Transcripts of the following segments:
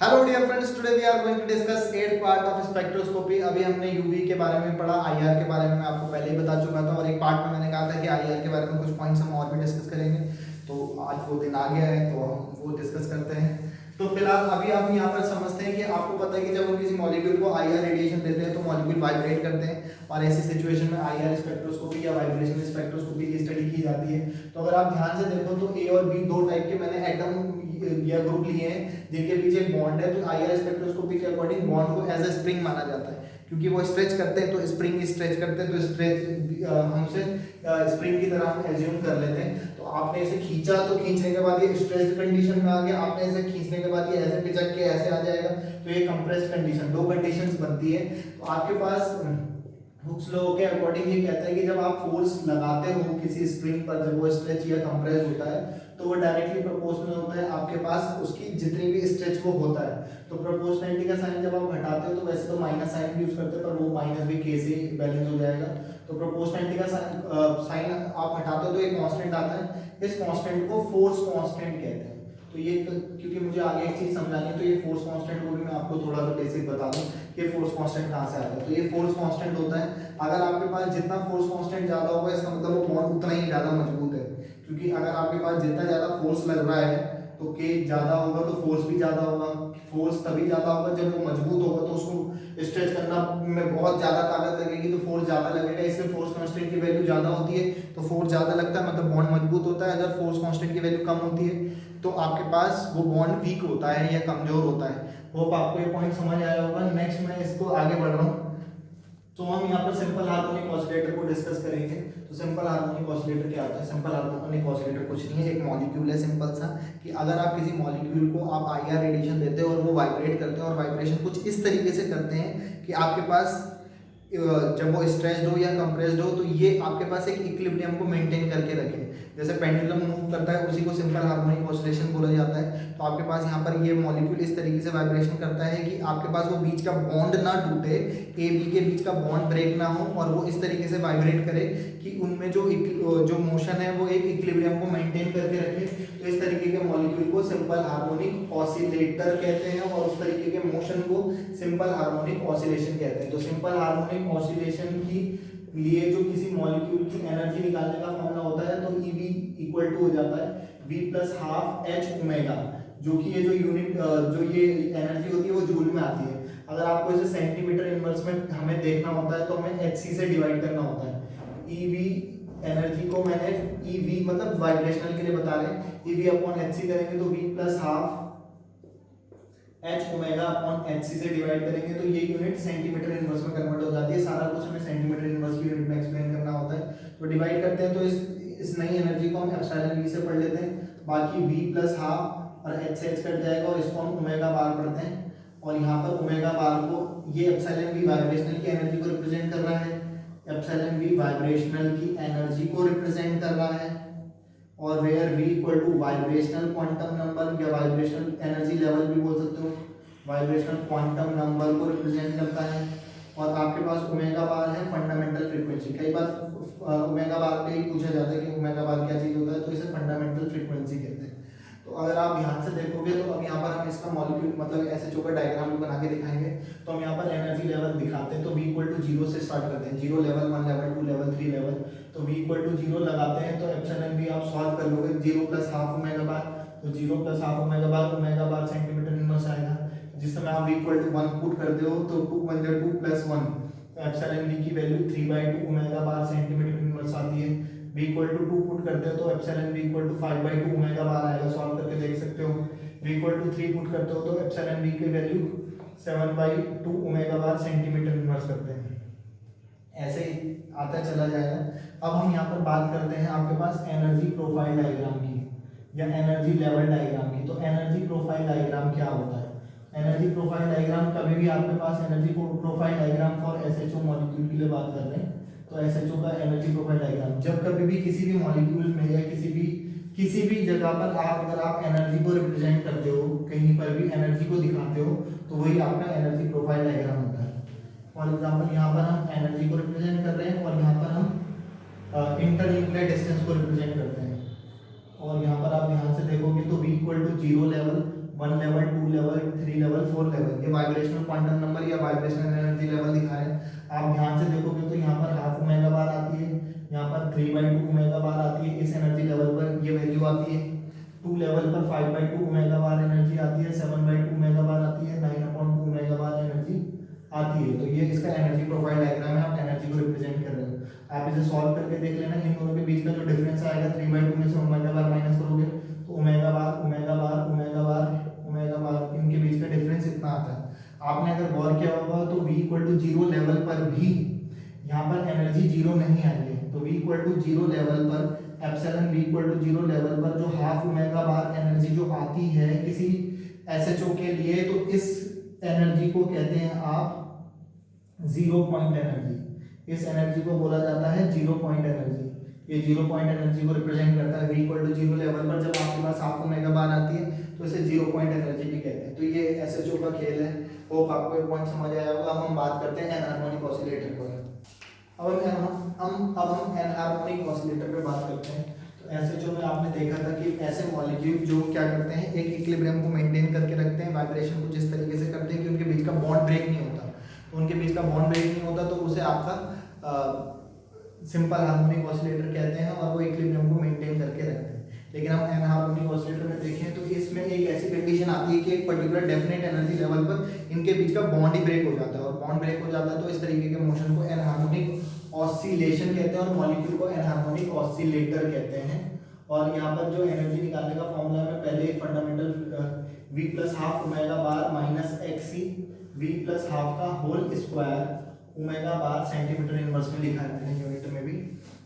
Hello dear friends, today we are going to discuss 8th part of spectroscopy. अभी हमने UV के बारे में पढ़ा, आईआर के बारे में मैं आपको पहले ही बता चुका था और एक पार्ट में मैंने कहा था कि आईआर के बारे में कुछ पॉइंट्स हम और भी डिस्कस करेंगे। तो आज वो दिन आ गया है तो हम वो डिस्कस करते हैं। तो फिलहाल अभी आप यहाँ पर समझते हैं कि आपको पता है कि जब हम किसी मॉलिक्यूल को आईआर रेडिएशन देते हैं तो मॉलिक्यूल वाइब्रेट करते हैं और ऐसी सिचुएशन में आईआर स्पेक्ट्रोस्कोपी या वाइब्रेशन स्पेक्ट्रोस्कोपी की स्टडी की जाती है। तो अगर आप ध्यान से देखो तो ए और बी दो टाइप के मैंने एटम या ग्रुप लिए हैं जिनके पीछे एक बॉन्ड है। तो आईआर स्पेक्ट्रोस्कोपी के अकॉर्डिंग बॉन्ड को एज अ स्प्रिंग माना जाता है क्योंकि वो स्ट्रेच करते हैं। तो स्प्रिंग स्ट्रेच करते हैं तो स्ट्रेच हम उसे स्प्रिंग की तरह हम एज्यूम कर लेते हैं। तो आपने इसे खींचा तो खींचने के बाद ये स्ट्रेच्ड कंडीशन में आ गया, आपने इसे खींचने के बाद ये ऐसे पिचक के ऐसे आ जाएगा तो ये कंप्रेस्ड कंडीशन, दो कंडीशंस बनती है। तो आपके पास हुक्स लॉ के अकॉर्डिंग ये कहता है कि जब आप फोर्स लगाते हो किसी स्प्रिंग पर, जब वो स्ट्रेच या कंप्रेस होता है तो वो डायरेक्टली प्रोपोर्शनल होता है आपके पास उसकी जितनी भी स्ट्रेच वो होता है। तो प्रोपोर्शनलिटी का साइन जब आप हटाते हो तो वैसे तो माइनस साइन यूज करते हैं पर वो माइनस भी के से बैलेंस हो जाएगा। तो प्रोपोर्शनलिटी का साइन आप हटाते हो तो एक कांस्टेंट आता है, इस कांस्टेंट को फोर्स कांस्टेंट कहते हैं। तो ये क्योंकि मुझे आगे एक चीज समझानी है तो ये फोर्स कांस्टेंट को भी मैं आपको थोड़ा सा बेसिक बता दूं कि फोर्स कांस्टेंट कहाँ से आता है। तो ये फोर्स कांस्टेंट होता है, अगर आपके पास जितना फोर्स कांस्टेंट ज्यादा होगा इसका मतलब वो बॉन्ड उतना ही ज्यादा मजबूत है। क्योंकि अगर आपके पास जितना ज्यादा फोर्स लग रहा है तो के ज्यादा होगा तो फोर्स भी ज्यादा होगा। फोर्स तभी ज्यादा होगा जब वो मजबूत होगा, तो उसको स्ट्रेच करना में बहुत ज्यादा ताकत लगेगी तो फोर्स ज्यादा लगेगा। इसलिए फोर्स कांस्टेंट की वैल्यू ज्यादा होती है तो फोर्स ज्यादा लगता है, मतलब बॉन्ड मजबूत होता है। अगर फोर्स कांस्टेंट की वैल्यू कम होती है तो आपके पास वो बॉन्ड वीक होता है या कमजोर होता है। होप आपको ये पॉइंट समझ आया होगा। नेक्स्ट मैं इसको आगे बढ़ रहा हूँ। तो हम यहाँ पर सिंपल हार्मोनिक ऑसिलेटर को डिस्कस करेंगे। तो सिंपल हार्मोनिक ऑसिलेटर क्या होता है? सिंपल हार्मोनिक ऑसिलेटर कुछ नहीं है, एक मॉलिक्यूल है सिंपल सा, कि अगर आप किसी मॉलिक्यूल को आप आईआर रेडिएशन देते हैं और वो वाइब्रेट करते हैं और वाइब्रेशन कुछ इस तरीके से करते हैं कि आपके पास जब वो स्ट्रेच्ड हो या कंप्रेस्ड हो तो ये आपके पास एक इक्विलिब्रियम को मेंटेन करके रखे। जैसे पेंडुलम मूव करता है उसी को सिंपल हार्मोनिक ऑसिलेशन बोला जाता है। तो आपके पास यहाँ पर ये मॉलिक्यूल इस तरीके से वाइब्रेशन करता है कि आपके पास वो बीच का बॉन्ड ना टूटे, ए बी के बीच का बॉन्ड ब्रेक ना हो और वो इस तरीके से वाइब्रेट करे कि उनमें जो मोशन है वो एक इक्विलिब्रियम को मेंटेन करके रखे। तो इस तरीके के मॉलिक्यूल को सिंपल हार्मोनिक ऑसिलेटर कहते हैं और उस तरीके के मोशन को सिंपल हार्मोनिक ऑसिलेशन कहते हैं। तो सिंपल हार्मोनिक ऑसिलेशन की लिए जो किसी मॉलिक्यूल की एनर्जी निकालने का फॉर्मूला होता है तो EV इक्वल टू हो जाता है V plus half H omega, जो कि ये जो यूनिट जो ये एनर्जी होती है वो जूल में आती है। अगर आपको इसे सेंटीमीटर इनवर्स में हमें देखना होता है तो हमें HC से डिवाइड करना होता है। EV एनर्जी को मैंने EV मतलब वाइब्रेशनल के लिए बता रहे हैं, EV अपॉन HC करेंगे तो V plus half H omega upon HC से डिवाइड करेंगे तो ये यूनिट सेंटीमीटर इनवर्स में कन्वर्ट हो जाती है। सारा कुछ हमें सेंटीमीटर इनवर्स की यूनिट में एक्सप्लेन करना होता है। तो डिवाइड करते हैं तो इस नई एनर्जी को हम एप्सिलॉन V से पढ़ लेते हैं, बाकी V प्लस हाफ और H से H कट जाएगा और इसको हम ओमेगा बार पढ़ते हैं। और यहाँ पर ओमेगा बार को ये एप्सिलॉन V वाइब्रेशनल की एनर्जी को रिप्रेजेंट कर रहा है, एप्सिलॉन V वाइब्रेशनल की एनर्जी को रिप्रेजेंट कर रहा है। और where V equal to vibrational quantum number या वाइब्रेशनल एनर्जी लेवल भी बोल सकते हो, वाइब्रेशनल क्वांटम नंबर को रिप्रेजेंट करता है। और आपके पास ओमेगा बार है फंडामेंटल फ्रीक्वेंसी। कई बार ओमेगा बार पे ही पूछा जाता है कि ओमेगा बार क्या चीज़ होता है, तो इसे फंडामेंटल फ्रीक्वेंसी कहते हैं। तो अगर आप ध्यान से देखोगे तो अब यहाँ पर हम इसका मॉलिक्यूल मतलब ऐसे चौका डायग्राम भी बना के दिखाएंगे। तो हम यहाँ पर एनर्जी लेवल दिखाते हैं तो V इक्वल टू 0 से स्टार्ट करते हैं, 0 लेवल 1 लेवल 2 लेवल 3 लेवल। तो V इक्वल टू 0 लगाते हैं तो एप्सिलॉन V आप सॉल्व कर लोगे, 0 प्लस हाफ ओमेगा बार, तो 0 plus half omega bar centimetre inverse आएगा। जिस समय आप V इक्वल टू 1 पुट करते हो तो 2 1 जा 2 प्लस 1, तो एप्सिलॉन V की value 3/2 omega bar centimetre inverse आती है। V इक्वल टू 2 पुट करते हो तो epsilon V equal to 5/2 omega bar आएगा, सॉल्व करके देख सकते हो। V इक्वल टू 3 पुट करते हो तो एप्सिलॉन V की value 7/2 omega bar centimetre inverse करते हैं। ऐसे ही आता चला जाएगा। अब हम यहाँ पर बात करते हैं आपके पास एनर्जी प्रोफाइल डायग्राम की या एनर्जी लेवल डायग्राम की। तो एनर्जी प्रोफाइल डायग्राम क्या होता है? एनर्जी प्रोफाइल डायग्राम कभी भी आपके पास energy profile diagram for SHO molecule के लिए बात कर रहे हैं तो SHO का एनर्जी प्रोफाइल डायग्राम, जब कभी भी किसी भी मॉलिक्यूल में या किसी भी जगह पर अगर आप एनर्जी को रिप्रेजेंट करते हो, कहीं पर भी एनर्जी को दिखाते हो तो वही आपका एनर्जी प्रोफाइल डायग्राम होता है। फॉर एग्जाम्पल यहाँ पर हम एनर्जी को रिप्रेजेंट कर रहे हैं और यहाँ पर हम इंटरन्यूक्लियर डिस्टेंस को रिप्रेजेंट करते हैं। और यहाँ पर आप ध्यान से देखोगे तो V equal to 0 level 1 level, 2 level, 3 level, 4 level, ये वाइब्रेशनल क्वांटम नंबर या वाइब्रेशनल एनर्जी लेवल दिखा रहे हैं। आप ध्यान से देखोगे तो यहाँ पर हाफ ओमेगा बार आती है, यहाँ पर 3/2 ओमेगा बार आती है, इस एनर्जी लेवल पर ये वैल्यू आती है। 2 लेवल पर 5/2 ओमेगा बार एनर्जी आती है, 7/2 ओमेगा बार आती है, 9/2 ओमेगा बार एनर्जी आती है। तो ये इसका एनर्जी प्रोफाइल डायग्राम है, आप एनर्जी को रिप्रेजेंट कर रहे हो। आप इसे सॉल्व करके देख लेना, इन दोनों के बीच का जो डिफरेंस आएगा 3/2 में से ओमेगा बार माइनस करोगे तो ओमेगा बार ओमेगा बार ओमेगा बार ओमेगा बार, इनके बीच का डिफरेंस इतना आता है। आपने अगर गौर किया होगा तो v इक्वल टू 0 लेवल पर भी यहाँ पर एनर्जी 0 नहीं आई है। तो v इक्वल टू 0 लेवल पर epsilon v equal to 0 level पर जो हाफ ओमेगा बार एनर्जी जो आती है किसी एसएचओ के लिए, तो इस एनर्जी को कहते हैं आप 0 पॉइंट एनर्जी। इस एनर्जी को बोला जाता है 0 पॉइंट एनर्जी। ये 0 पॉइंट एनर्जी को रिप्रेजेंट करता है। v इक्वल टू 0 लेवल पर जब आपके पास हाफ ओमेगा बार आती है तो इसे 0 पॉइंट एनर्जी भी कहते हैं। तो ये एसएचओ का खेल है। होप आपको एक पॉइंट समझ आया होगा। अब हम बात करते हैं एनहार्मोनिक ऑसिलेटर पर। अब हम एनहार्मोनिक ऑसिलेटर पे बात करते हैं। तो एसएचओ में आपने देखा था कि ऐसे मॉलिक्यूल जो क्या करते हैं, एक इक्विलिब्रियम को मेंटेन करके रखते हैं, वाइब्रेशन को जिस तरीके से करते हैं कि उनके बीच का बॉन्ड ब्रेक नहीं होता। तो उनके बीच का बॉन्ड ब्रेक नहीं होता तो उसे आपका सिंपल हार्मोनिक ऑसिलेटर कहते हैं और वो इक्विलिब्रियम को मेंटेन करके रखते हैं। लेकिन हम एनहार्मोनिक ऑसिलेटर में देखें तो इसमें एक ऐसी कंडीशन आती है कि एक पर्टिकुलर डेफिनेट एनर्जी लेवल पर इनके बीच का बॉन्ड ही ब्रेक हो जाता है, और बॉन्ड ब्रेक हो जाता है तो इस तरीके के मोशन को एनहार्मोनिक ऑसिलेशन कहते हैं और मॉलिक्यूल को एनहार्मोनिक ऑसिलेटर कहते हैं। और यहाँ पर जो एनर्जी निकालने का फॉर्मूला है, पहले fundamental v plus half omega bar minus X E v plus half का whole square omega bar centimetre inverse में लिखा है मैंने यूनिट में भी।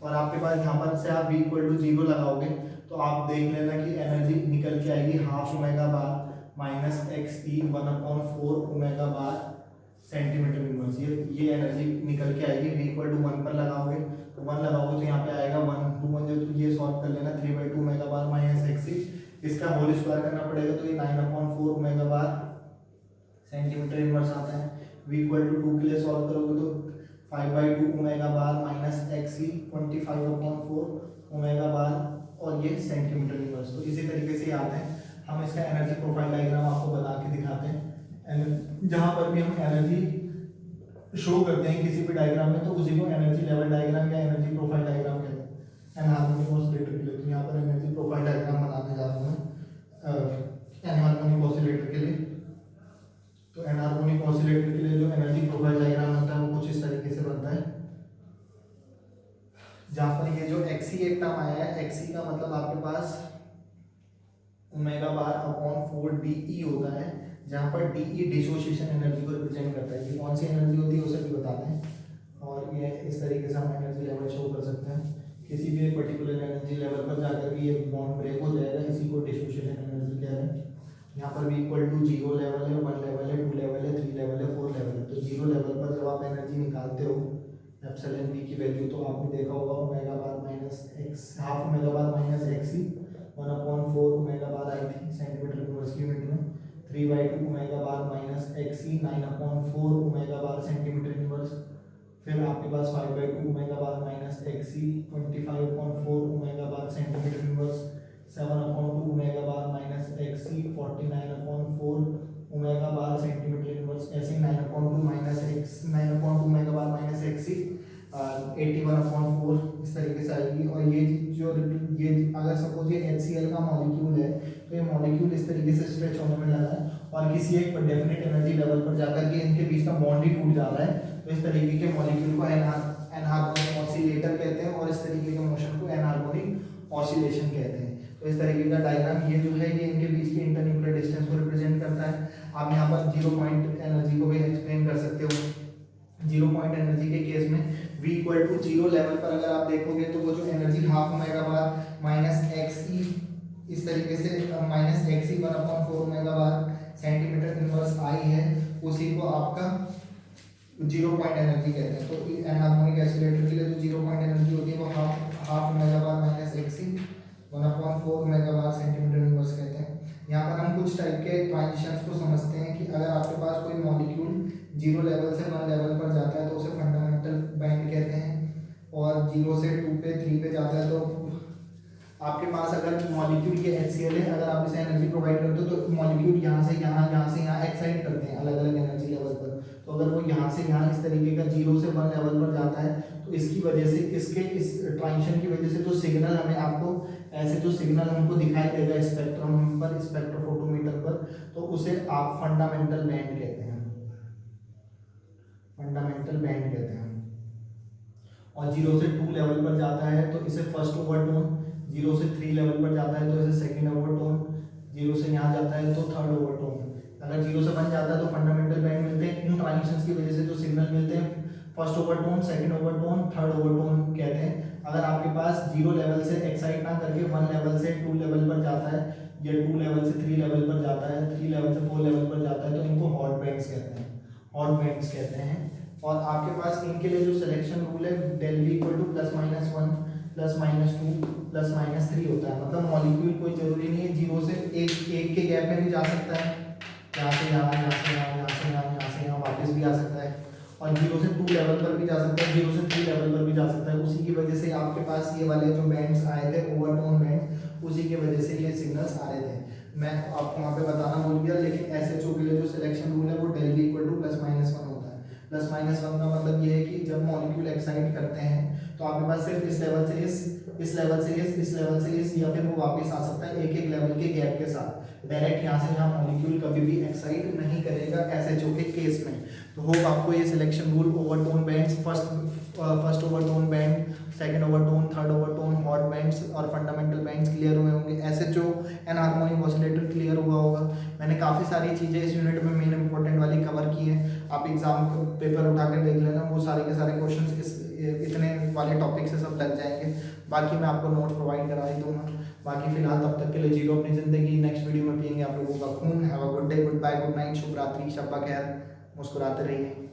और आपके पास यहाँ पर से आप v इक्वल टू 0 लगाओगे तो आप देख लेना कि एनर्जी निकल के आएगी half omega bar minus X E 1/4 omega bar centimetre inverse. ये एनर्जी निकल के आएगी। v इक्वल टू 1 पर लगाओगे तो 1 लगाओगे तो यहाँ पे आएगा 1 2 1 जो ये सॉल्व कर लेना 3/2 ओमेगा बार माइनस एक्स ई, इसका होल स्क्वायर करना पड़ेगा तो ये 9/4 ओमेगा बार सेंटीमीटर इनवर्स आता है। v इक्वल टू 2 के लिए सॉल्व करोगे तो 5/2 omega bar minus X E 25/4 omega बार और ये सेंटीमीटर इनवर्स। तो इसी तरीके से आते हैं। हम इसका एनर्जी प्रोफाइल डायग्राम आपको बना के दिखाते हैं। जहाँ पर भी हम एनर्जी शो करते हैं किसी भी डायग्राम में तो उसी को एनर्जी लेवल डायग्राम या एनर्जी प्रोफाइल डायग्राम कहते हैं एनहार्मोनिक ऑसिलेटर के लिए। तो यहाँ पर एनर्जी प्रोफाइल डायग्राम बनाने जा रहा हूँ एनहार्मोनिक ऑसिलेटर के लिए। तो एनहार्मोनिक ऑसिलेटर के लिए जो एनर्जी प्रोफाइल डायग्राम होता है वो कुछ इस तरीके से बनता है। जहाँ पर ये जो एक्सी एक टर्म आया है, एक्सी का मतलब आपके पास ओमेगा बार अपॉन 4 डीई होता है, जहाँ पर डीई डिसोसिएशन एनर्जी को रिप्रेजेंट करता है। ये कौन सी एनर्जी होती है उसे भी बताते हैं। और ये इस तरीके से हम एनर्जी लेवल शो कर सकते हैं। किसी भी एक पर्टिकुलर एनर्जी लेवल पर जाकर के ये बॉन्ड ब्रेक हो जाएगा, इसी को डिसोसिएशन एनर्जी कह रहे हैं। यहाँ पर v इक्वल टू 0 लेवल है, 1 लेवल है, 2 लेवल है, 3 लेवल है, 4 लेवल है। तो 0 लेवल पर जब आप एनर्जी निकालते हो एप्सिलॉन v की वैल्यू, तो आपने देखा होगा omega bar minus X half omega bar minus X E 1/4 omega bar आई थी सेंटीमीटर इनवर्स की यूनिट में, 3/2 omega bar minus X E 9/4 omega bar centimetre inverse. फिर आपके पास 5/2 omega bar minus X E 25/4 omega bar centimetre inverse, 7/2 omega bar minus X E 49/4 omega bar centimetre inverse. ऐसे ही 9/2 minus X 9/2 omega bar minus X ई 81/4 इस तरीके से आएगी। और ये अगर सपोज ये HCl का मॉलिक्यूल है तो ये मॉलिक्यूल इस तरीके से स्ट्रेच होने में लगा है और किसी एक डेफिनेट एनर्जी लेवल पर जाकर के इनके बीच का बॉन्ड ही टूट जा रहा है। तो इस तरीके के मॉलिक्यूल को एनहार्मोनिक ऑसिलेटर कहते हैं और इस तरीके के मोशन को एनहार्मोनिक ऑसिलेशन कहते हैं। तो इस तरीके का डायग्राम ये जो है ये इनके बीच की इंटरन्यूक्लियर डिस्टेंस को रिप्रेजेंट करता है। आप यहाँ पर 0 पॉइंट एनर्जी को भी एक्सप्लेन कर सकते हो। 0 पॉइंट एनर्जी के केस में v इक्वल टू 0 लेवल पर अगर आप देखोगे तो वो जो energy half omega bar minus X E इस तरीके से minus X E 1/4 omega bar centimetre inverse आई है, उसी को आपका 0 पॉइंट एनर्जी कहते हैं। तो एनहार्मोनिक ऑसिलेटर के लिए जो 0 पॉइंट एनर्जी होती है वो half omega bar minus X E 1/4 omega bar centimetre inverse कहते हैं। यहाँ पर हम कुछ टाइप के ट्रांजिशंस को समझते हैं कि अगर आपके पास कोई मॉलिक्यूल 0 लेवल से 1 लेवल पर जाता है तो उसे फंडामेंटल बैंड कहते हैं, और 0 से 2 पे 3 पे जाता है तो आपके पास अगर मॉलिक्यूल ये HCl है, अगर आप इसे एनर्जी प्रोवाइड करते हो तो मॉलिक्यूल यहाँ से यहाँ एक्साइट करते हैं अलग अलग एनर्जी लेवल पर। तो अगर वो यहाँ से यहाँ इस तरीके का 0 से 1 लेवल पर जाता है तो इसकी वजह से इसके इस ट्रांजिशन की वजह से जो सिग्नल हमें आपको ऐसे जो सिग्नल हमको दिखाई देगा स्पेक्ट्रम पर, स्पेक्ट्रोफोटोमीटर पर, तो उसे आप फंडामेंटल बैंड कहते हैं, फंडामेंटल बैंड कहते हैं। और 0 से 2 लेवल पर जाता है तो इसे फर्स्ट ओवरटोन, 0 से 3 लेवल पर जाता है तो इसे सेकंड ओवरटोन, 0 से यहाँ जाता है तो थर्ड ओवरटोन। अगर 0 से 1 जाता है तो फंडामेंटल बैंड मिलते हैं। इन ट्रांजिशंस की वजह से जो सिग्नल मिलते हैं first overtone, second overtone, third overtone कहते हैं। अगर आपके पास 0 लेवल से एक्साइट ना करके 1 लेवल से 2 लेवल पर जाता है या 2 लेवल से 3 लेवल पर जाता है, 3 लेवल से 4 लेवल पर जाता है तो इनको हॉट बैंड्स कहते हैं, हॉट बैंड्स कहते हैं। और आपके पास इनके लिए जो सिलेक्शन रूल है del V इक्वल टू +-1 +-2 +-3 होता है। मतलब मॉलिक्यूल कोई जरूरी नहीं है 0 से 1 के गैप में भी जा सकता है, यहाँ से यहाँ, यहाँ से यहाँ, यहाँ से यहाँ, यहाँ से यहाँ वापस भी आ सकता है, और 0 से 2 लेवल पर भी जा सकता है, 0 से 3 लेवल पर भी जा सकता है। उसी की वजह से आपके पास ये वाले जो बैंड्स आए थे ओवरटोन बैंड, उसी की वजह से ये सिग्नल्स आ रहे थे। मैं आपको वहाँ पे बताना भूल गया, लेकिन SHO के लिए जो सिलेक्शन रूल है वो del V इक्वल टू +-1 होता है। +-1 का मतलब ये है कि जब मॉलिक्यूल एक्साइट करते हैं तो आपके पास सिर्फ इस लेवल से इस लेवल से इस लेवल से इस, या फिर वो वापस आ सकता है एक एक लेवल के गैप के साथ। डायरेक्ट यहाँ से यहाँ मॉलिक्यूल कभी भी एक्साइट नहीं करेगा SHO के केस में। तो होप आपको ये selection rule overtone bands, first overtone band, second overtone, third overtone, hot bands और फंडामेंटल बैंड्स क्लियर हुए होंगे। SHO एनहार्मोनिक ऑसिलेटर क्लियर हुआ होगा। मैंने काफ़ी सारी चीज़ें इस यूनिट में मेन इंपॉर्टेंट वाली कवर की हैं। आप एग्जाम पेपर उठाकर देख लेना, वो सारे के सारे क्वेश्चंस इतने वाले टॉपिक से सब लग जाएंगे। बाकी मैं आपको नोट्स प्रोवाइड करा ही दूंगा। बाकी फिलहाल तब तक के लिए जीरो अपनी ज़िंदगी। नेक्स्ट वीडियो में पियेंगे आप लोगों का खून। Have a good day, goodbye, good night, शुभ रात्रि, शब्बा खैर, मुस्कुराते रहिए।